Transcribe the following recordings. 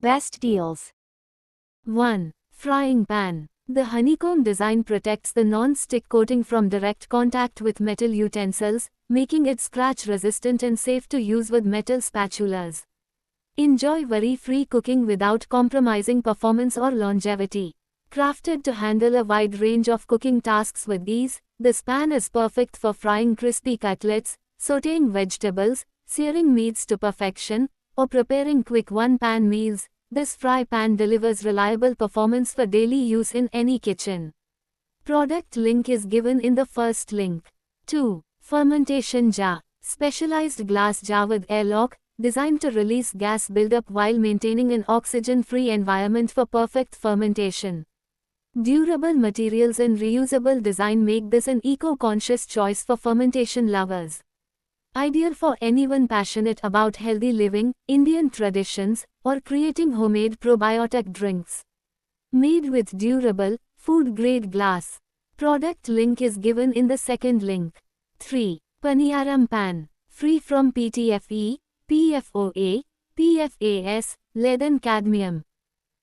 Best deals. 1. Frying pan. The honeycomb design protects the non-stick coating from direct contact with metal utensils, making it scratch-resistant and safe to use with metal spatulas. Enjoy worry-free cooking without compromising performance or longevity. Crafted to handle a wide range of cooking tasks with ease, this pan is perfect for frying crispy cutlets, sautéing vegetables, searing meats to perfection, or preparing quick one-pan meals. This fry pan delivers reliable performance for daily use in any kitchen. Product link is given in the first link. 2. Fermentation jar. Specialized glass jar with airlock, designed to release gas buildup while maintaining an oxygen-free environment for perfect fermentation. Durable materials and reusable design make this an eco-conscious choice for fermentation lovers. Ideal for anyone passionate about healthy living, Indian traditions, or creating homemade probiotic drinks. Made with durable, food-grade glass. Product link is given in the second link. 3. Paniyaram pan. Free from PTFE, PFOA, PFAS, lead and cadmium.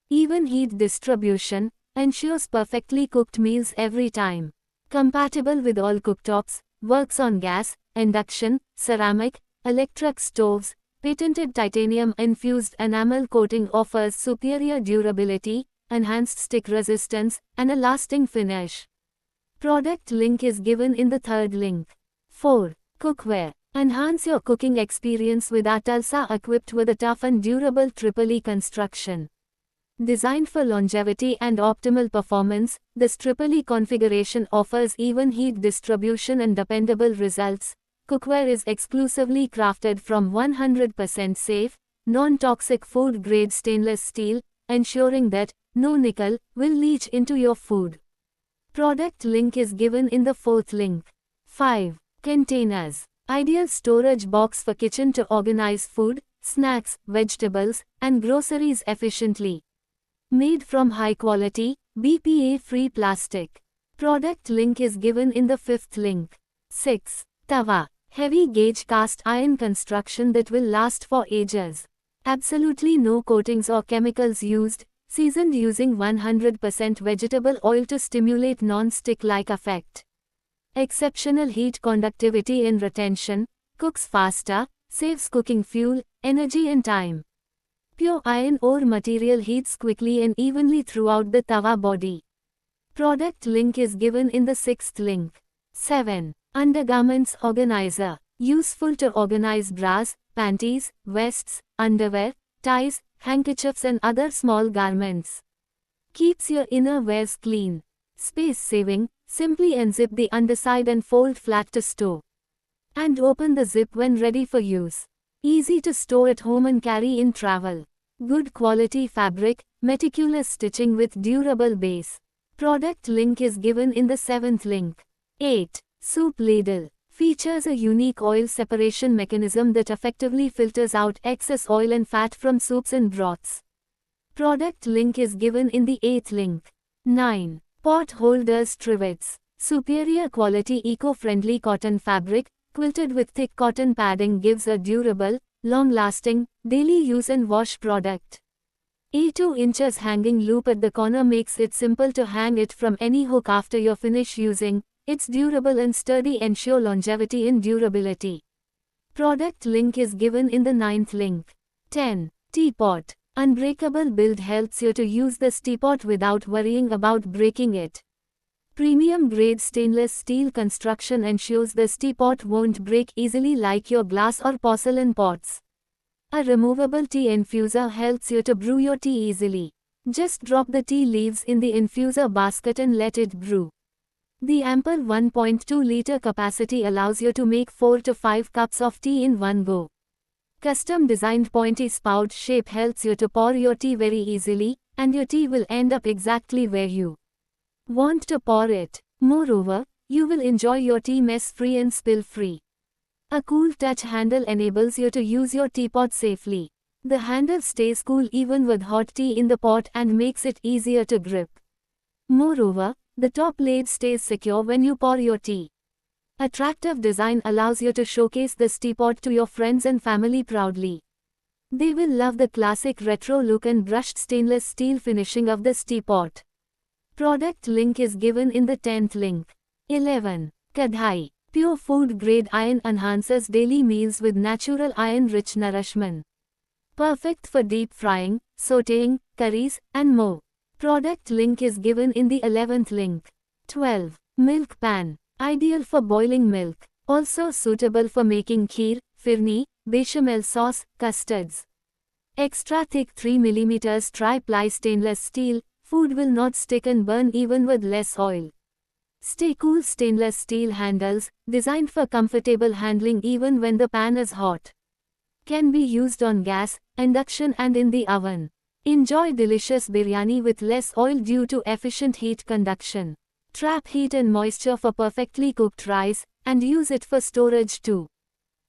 Even heat distribution ensures perfectly cooked meals every time. Compatible with all cooktops, works on gas, induction, ceramic, electric stoves. Patented titanium-infused enamel coating offers superior durability, enhanced stick resistance, and a lasting finish. Product link is given in the third link. 4. Cookware. Enhance your cooking experience with our Tulsa equipped with a tough and durable Triple E construction. Designed for longevity and optimal performance, this Triple E configuration offers even heat distribution and dependable results. Cookware is exclusively crafted from 100% safe, non-toxic food-grade stainless steel, ensuring that no nickel will leach into your food. Product link is given in the fourth link. 5. Containers. Ideal storage box for kitchen to organize food, snacks, vegetables, and groceries efficiently. Made from high-quality, BPA-free plastic. Product link is given in the fifth link. 6. Tawa. Heavy gauge cast iron construction that will last for ages. Absolutely no coatings or chemicals used, seasoned using 100% vegetable oil to stimulate non-stick-like effect. Exceptional heat conductivity and retention, cooks faster, saves cooking fuel, energy and time. Pure iron ore material heats quickly and evenly throughout the tawa body. Product link is given in the sixth link. 7. Undergarments organizer. Useful to organize bras, panties, vests, underwear, ties, handkerchiefs and other small garments. Keeps your inner wears clean. Space saving, simply unzip the underside and fold flat to stow. And open the zip when ready for use. Easy to store at home and carry in travel. Good quality fabric, meticulous stitching with durable base. Product link is given in the seventh link. 8. Soup ladle. Features a unique oil separation mechanism that effectively filters out excess oil and fat from soups and broths. Product link is given in the eighth link. 9. Pot holders trivets. Superior quality eco-friendly cotton fabric, quilted with thick cotton padding gives a durable, long-lasting, daily use and wash product. A 2 inches hanging loop at the corner makes it simple to hang it from any hook after you finish using. It's durable and sturdy, ensure longevity and durability. Product link is given in the ninth link. 10. Teapot. Unbreakable build helps you to use this teapot without worrying about breaking it. Premium grade stainless steel construction ensures this teapot won't break easily like your glass or porcelain pots. A removable tea infuser helps you to brew your tea easily. Just drop the tea leaves in the infuser basket and let it brew. The ample 1.2-liter capacity allows you to make 4 to 5 cups of tea in one go. Custom designed pointy spout shape helps you to pour your tea very easily, and your tea will end up exactly where you want to pour it. Moreover, you will enjoy your tea mess-free and spill-free. A cool touch handle enables you to use your teapot safely. The handle stays cool even with hot tea in the pot and makes it easier to grip. Moreover, the top lid stays secure when you pour your tea. Attractive design allows you to showcase this teapot to your friends and family proudly. They will love the classic retro look and brushed stainless steel finishing of this teapot. Product link is given in the 10th link. 11. Kadhai. Pure food grade iron enhances daily meals with natural iron-rich nourishment. Perfect for deep frying, sautéing, curries, and more. Product link is given in the 11th link. 12. Milk pan. Ideal for boiling milk. Also suitable for making kheer, firni, bechamel sauce, custards. Extra thick 3 mm tri-ply stainless steel, food will not stick and burn even with less oil. Stay cool stainless steel handles, designed for comfortable handling even when the pan is hot. Can be used on gas, induction and in the oven. Enjoy delicious biryani with less oil due to efficient heat conduction. Trap heat and moisture for perfectly cooked rice, and use it for storage too.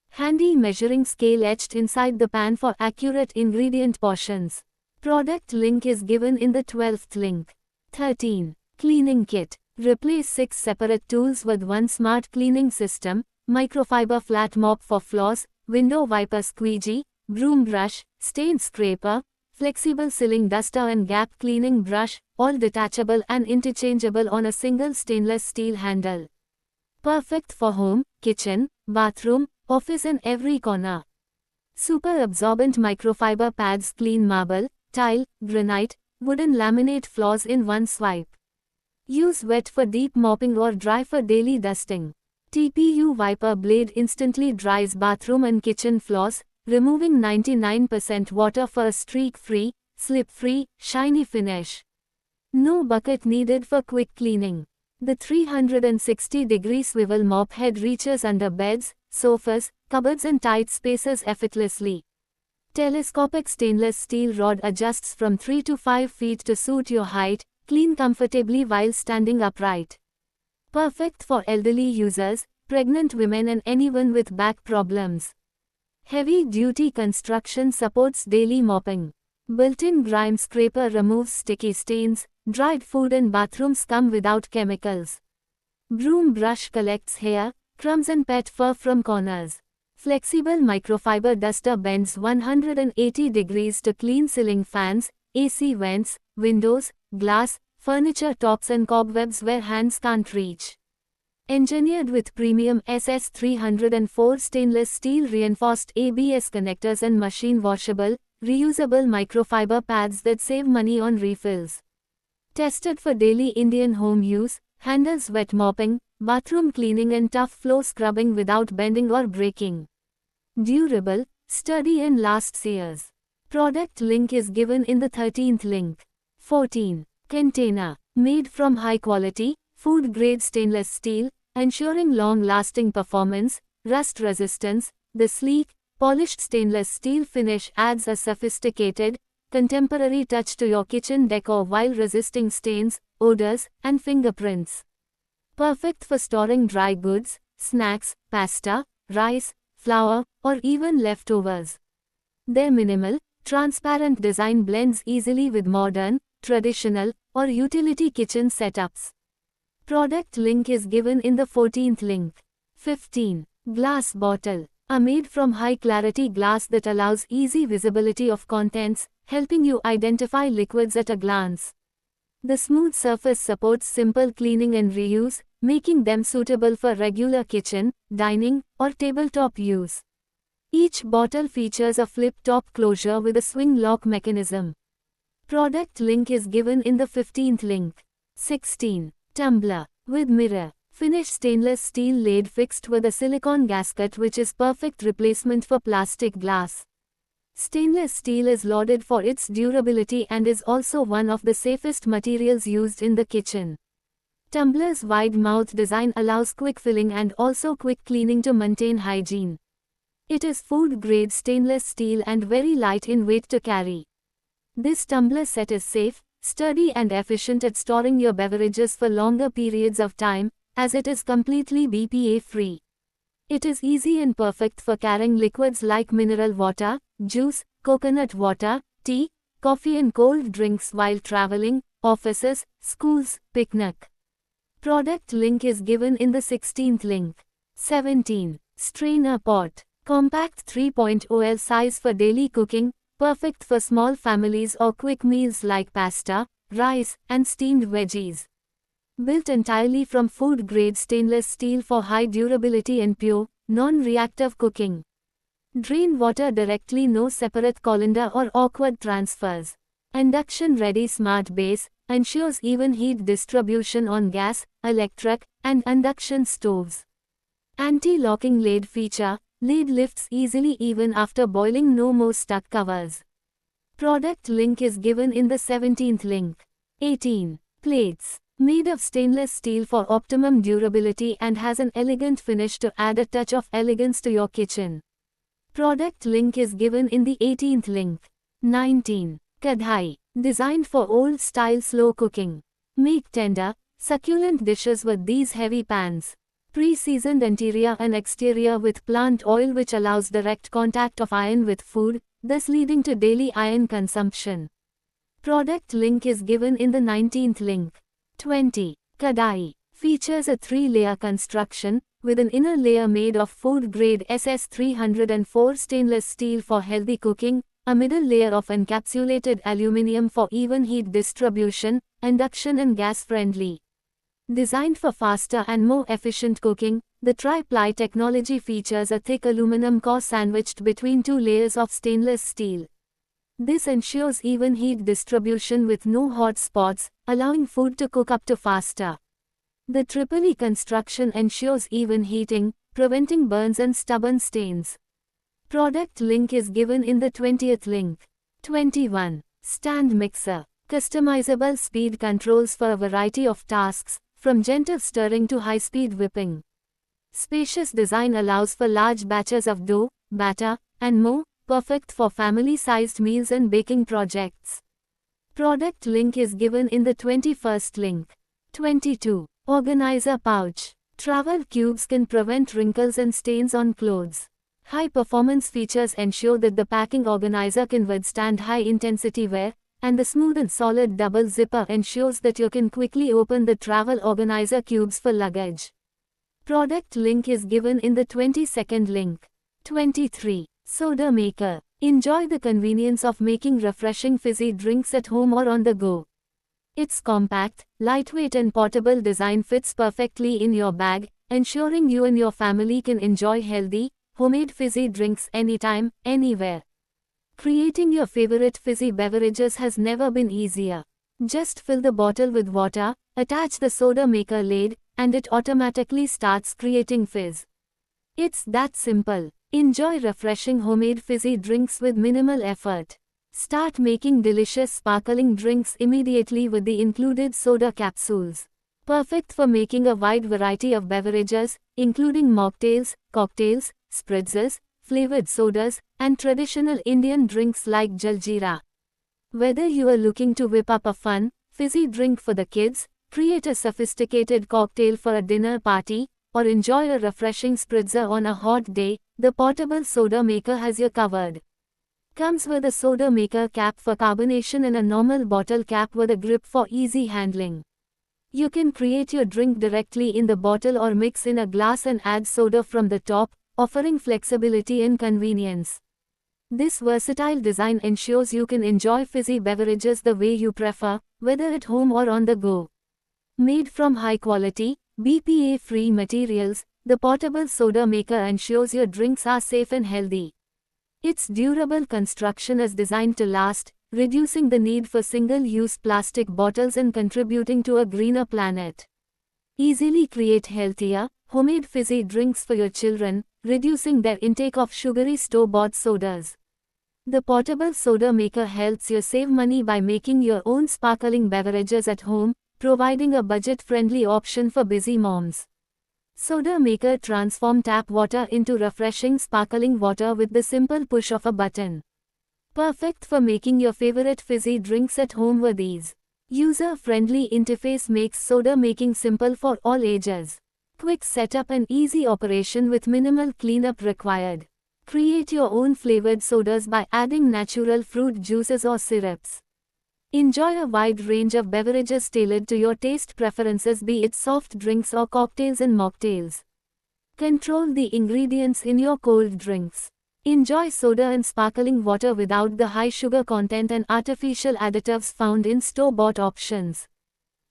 Handy measuring scale etched inside the pan for accurate ingredient portions. Product link is given in the 12th link. 13. Cleaning kit. Replace 6 separate tools with one smart cleaning system: microfiber flat mop for floors, window wiper squeegee, broom brush, stain scraper, flexible sealing duster and gap cleaning brush, all detachable and interchangeable on a single stainless steel handle. Perfect for home, kitchen, bathroom, office and every corner. Super absorbent microfiber pads clean marble, tile, granite, wooden laminate floors in one swipe. Use wet for deep mopping or dry for daily dusting. TPU wiper blade instantly dries bathroom and kitchen floors, removing 99% water for a streak-free, slip-free, shiny finish. No bucket needed for quick cleaning. The 360-degree swivel mop head reaches under beds, sofas, cupboards and tight spaces effortlessly. Telescopic stainless steel rod adjusts from 3 to 5 feet to suit your height. Clean comfortably while standing upright. Perfect for elderly users, pregnant women and anyone with back problems. Heavy-duty construction supports daily mopping. Built-in grime scraper removes sticky stains, dried food and bathroom scum without chemicals. Broom brush collects hair, crumbs and pet fur from corners. Flexible microfiber duster bends 180 degrees to clean ceiling fans, AC vents, windows, glass, furniture tops and cobwebs where hands can't reach. Engineered with premium SS304 stainless steel reinforced ABS connectors and machine washable, reusable microfiber pads that save money on refills. Tested for daily Indian home use, handles wet mopping, bathroom cleaning and tough floor scrubbing without bending or breaking. Durable, sturdy and lasts years. Product link is given in the 13th link. 14. Container. Made from high-quality, food-grade stainless steel, ensuring long-lasting performance, rust resistance. The sleek, polished stainless steel finish adds a sophisticated, contemporary touch to your kitchen decor while resisting stains, odors, and fingerprints. Perfect for storing dry goods, snacks, pasta, rice, flour, or even leftovers. Their minimal, transparent design blends easily with modern, traditional, or utility kitchen setups. Product link is given in the 14th link. 15. Glass bottle. Are made from high-clarity glass that allows easy visibility of contents, helping you identify liquids at a glance. The smooth surface supports simple cleaning and reuse, making them suitable for regular kitchen, dining, or tabletop use. Each bottle features a flip-top closure with a swing lock mechanism. Product link is given in the 15th link. 16. Tumbler. With mirror. Finished stainless steel lid fixed with a silicone gasket which is perfect replacement for plastic glass. Stainless steel is lauded for its durability and is also one of the safest materials used in the kitchen. Tumbler's wide mouth design allows quick filling and also quick cleaning to maintain hygiene. It is food-grade stainless steel and very light in weight to carry. This tumbler set is safe, sturdy and efficient at storing your beverages for longer periods of time, as it is completely BPA-free. It is easy and perfect for carrying liquids like mineral water, juice, coconut water, tea, coffee and cold drinks while traveling, offices, schools, picnic. Product link is given in the 16th link. 17. Strainer pot. Compact 3.0L size for daily cooking, perfect for small families or quick meals like pasta, rice, and steamed veggies. Built entirely from food-grade stainless steel for high durability and pure, non-reactive cooking. Drain water directly, no separate colander or awkward transfers. Induction-ready smart base ensures even heat distribution on gas, electric, and induction stoves. Anti-locking lid feature, lid lifts easily even after boiling, no more stuck covers. Product link is given in the 17th link. 18. Plates. Made of stainless steel for optimum durability and has an elegant finish to add a touch of elegance to your kitchen. Product link is given in the 18th link. 19. Kadhai. Designed for old-style slow cooking. Make tender, succulent dishes with these heavy pans. Pre-seasoned interior and exterior with plant oil which allows direct contact of iron with food, thus leading to daily iron consumption. Product link is given in the 19th link. 20. Kadai. Features a 3-layer construction, with an inner layer made of food-grade SS304 stainless steel for healthy cooking, a middle layer of encapsulated aluminum for even heat distribution, induction and gas-friendly. Designed for faster and more efficient cooking, the tri-ply technology features a thick aluminum core sandwiched between 2 layers of stainless steel. This ensures even heat distribution with no hot spots, allowing food to cook up to faster. The triple E construction ensures even heating, preventing burns and stubborn stains. Product link is given in the 20th link. 21. Stand mixer. Customizable speed controls for a variety of tasks, from gentle stirring to high-speed whipping. Spacious design allows for large batches of dough, batter, and more, perfect for family-sized meals and baking projects. Product link is given in the 21st link. 22. Organizer pouch. Travel cubes can prevent wrinkles and stains on clothes. High-performance features ensure that the packing organizer can withstand high-intensity wear, and the smooth and solid double zipper ensures that you can quickly open the travel organizer cubes for luggage. Product link is given in the 22nd link. 23. Soda maker. Enjoy the convenience of making refreshing fizzy drinks at home or on the go. Its compact, lightweight and portable design fits perfectly in your bag, ensuring you and your family can enjoy healthy, homemade fizzy drinks anytime, anywhere. Creating your favorite fizzy beverages has never been easier. Just fill the bottle with water, attach the soda maker lid, and it automatically starts creating fizz. It's that simple. Enjoy refreshing homemade fizzy drinks with minimal effort. Start making delicious sparkling drinks immediately with the included soda capsules. Perfect for making a wide variety of beverages, including mocktails, cocktails, spritzes, flavored sodas, and traditional Indian drinks like jaljeera. Whether you are looking to whip up a fun, fizzy drink for the kids, create a sophisticated cocktail for a dinner party, or enjoy a refreshing spritzer on a hot day, the portable soda maker has you covered. Comes with a soda maker cap for carbonation and a normal bottle cap with a grip for easy handling. You can create your drink directly in the bottle or mix in a glass and add soda from the top, offering flexibility and convenience. This versatile design ensures you can enjoy fizzy beverages the way you prefer, whether at home or on the go. Made from high-quality, BPA-free materials, the portable soda maker ensures your drinks are safe and healthy. Its durable construction is designed to last, reducing the need for single-use plastic bottles and contributing to a greener planet. Easily create healthier, homemade fizzy drinks for your children, reducing their intake of sugary store-bought sodas. The portable soda maker helps you save money by making your own sparkling beverages at home, providing a budget-friendly option for busy moms. Soda maker transforms tap water into refreshing sparkling water with the simple push of a button. Perfect for making your favorite fizzy drinks at home with ease. User-friendly interface makes soda making simple for all ages. Quick setup and easy operation with minimal cleanup required. Create your own flavored sodas by adding natural fruit juices or syrups. Enjoy a wide range of beverages tailored to your taste preferences, be it soft drinks or cocktails and mocktails. Control the ingredients in your cold drinks. Enjoy soda and sparkling water without the high sugar content and artificial additives found in store-bought options.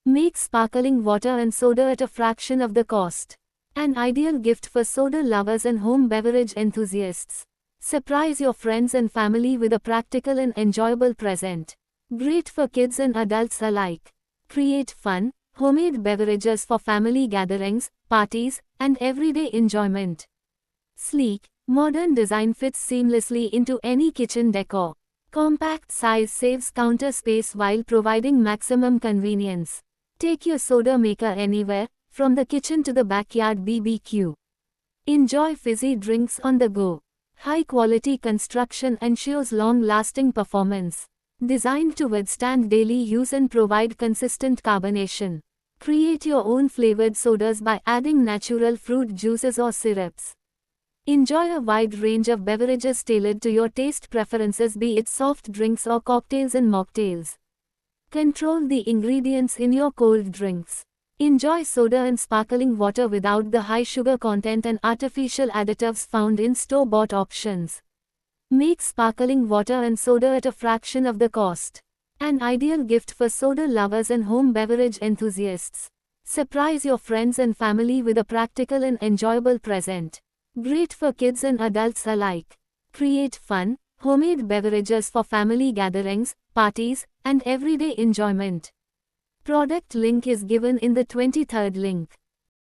Make sparkling water and soda at a fraction of the cost. An ideal gift for soda lovers and home beverage enthusiasts. Surprise your friends and family with a practical and enjoyable present. Great for kids and adults alike. Create fun, homemade beverages for family gatherings, parties, and everyday enjoyment. Sleek, modern design fits seamlessly into any kitchen decor. Compact size saves counter space while providing maximum convenience. Take your soda maker anywhere, from the kitchen to the backyard BBQ. Enjoy fizzy drinks on the go. High-quality construction ensures long-lasting performance. Designed to withstand daily use and provide consistent carbonation. Create your own flavored sodas by adding natural fruit juices or syrups. Enjoy a wide range of beverages tailored to your taste preferences, be it soft drinks or cocktails and mocktails. Control the ingredients in your cold drinks. Enjoy soda and sparkling water without the high sugar content and artificial additives found in store-bought options. Make sparkling water and soda at a fraction of the cost. An ideal gift for soda lovers and home beverage enthusiasts. Surprise your friends and family with a practical and enjoyable present. Great for kids and adults alike. Create fun, homemade beverages for family gatherings, parties, and everyday enjoyment. Product link is given in the 23rd link.